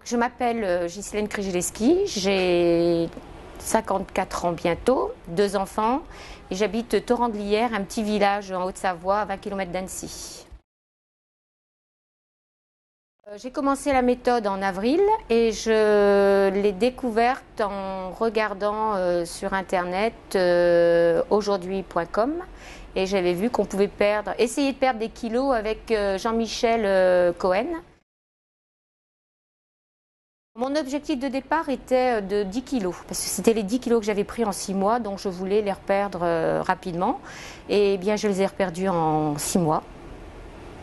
Je m'appelle Ghislaine Krzyzewski, j'ai 54 ans bientôt, 2 enfants et j'habite Torrent-de-Lière, un petit village en Haute-Savoie à 20 km d'Annecy. J'ai commencé la méthode en avril et je l'ai découverte en regardant sur internet aujourd'hui.com et j'avais vu qu'on pouvait essayer de perdre des kilos avec Jean-Michel Cohen. Mon objectif de départ était de 10 kilos, parce que c'était les 10 kilos que j'avais pris en 6 mois, donc je voulais les reperdre rapidement. Et bien, je les ai reperdus en 6 mois.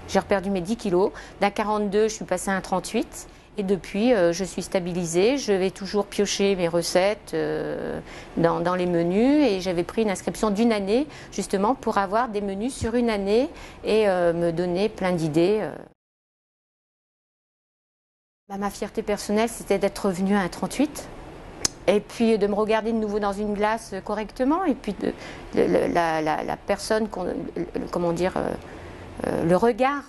J'ai reperdu mes 10 kilos. D'un 42, je suis passée à un 38. Et depuis, je suis stabilisée. Je vais toujours piocher mes recettes dans les menus. Et j'avais pris une inscription d'une année, justement, pour avoir des menus sur une année et me donner plein d'idées. Ma fierté personnelle, c'était d'être revenue à un 38 et puis de me regarder de nouveau dans une glace correctement et puis la personne, comment dire, le regard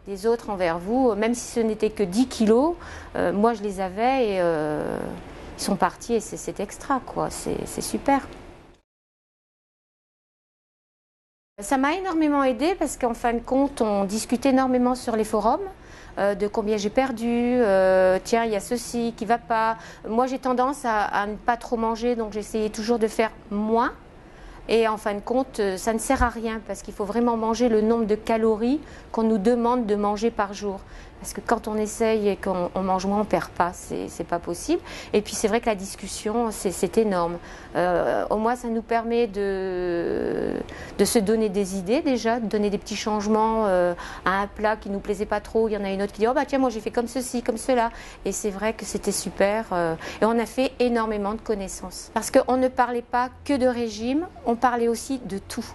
des autres envers vous, même si ce n'était que 10 kilos, moi je les avais et ils sont partis et c'est extra, quoi, c'est super. Ça m'a énormément aidée parce qu'en fin de compte, on discute énormément sur les forums de combien j'ai perdu, tiens, il y a ceci qui ne va pas. Moi, j'ai tendance à ne pas trop manger, donc j'essayais toujours de faire moins. Et en fin de compte, ça ne sert à rien parce qu'il faut vraiment manger le nombre de calories qu'on nous demande de manger par jour. Parce que quand on essaye et qu'on mange moins, on ne perd pas, c'est pas possible. Et puis c'est vrai que la discussion, c'est énorme. Au moins, ça nous permet de se donner des idées déjà, de donner des petits changements à un plat qui ne nous plaisait pas trop. Il y en a une autre qui dit « Oh bah tiens, moi j'ai fait comme ceci, comme cela ». Et c'est vrai que c'était super. Et on a fait énormément de connaissances. Parce qu'on ne parlait pas que de régime, on parlait aussi de tout.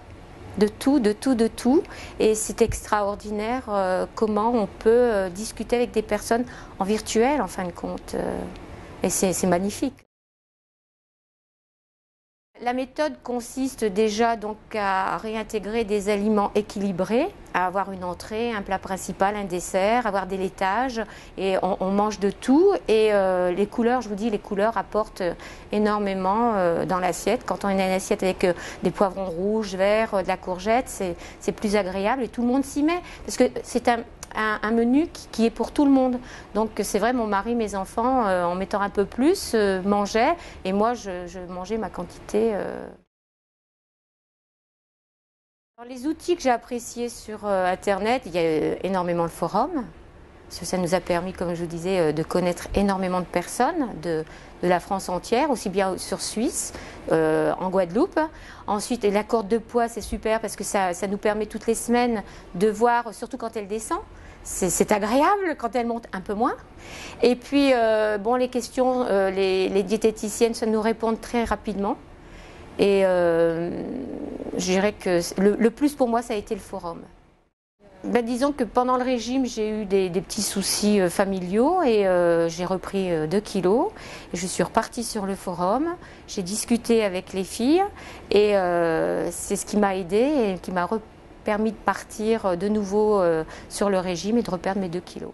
De tout, de tout, de tout. Et c'est extraordinaire comment on peut discuter avec des personnes en virtuel, en fin de compte. Et c'est magnifique. La méthode consiste déjà donc à réintégrer des aliments équilibrés, à avoir une entrée, un plat principal, un dessert, avoir des laitages et on mange de tout et les couleurs, je vous dis, les couleurs apportent énormément dans l'assiette. Quand on a une assiette avec des poivrons rouges, verts, de la courgette, c'est plus agréable et tout le monde s'y met parce que c'est un menu qui est pour tout le monde. Donc c'est vrai, mon mari, mes enfants, en mettant un peu plus, mangeaient et moi je mangeais ma quantité. Alors, les outils que j'ai appréciés sur Internet, il y a énormément le forum. Parce que ça nous a permis, comme je vous disais, de connaître énormément de personnes de la France entière, aussi bien sur Suisse, en Guadeloupe. Ensuite, la courbe de poids, c'est super parce que ça nous permet toutes les semaines de voir, surtout quand elle descend. C'est agréable quand elle monte un peu moins. Et puis, bon, les questions, les diététiciennes, ça nous répondent très rapidement. Et je dirais que le plus pour moi, ça a été le forum. Ben, disons que pendant le régime, j'ai eu des petits soucis familiaux et j'ai repris 2 kilos. Et je suis repartie sur le forum, j'ai discuté avec les filles et c'est ce qui m'a aidée et qui m'a permis de partir de nouveau sur le régime et de reperdre mes 2 kilos.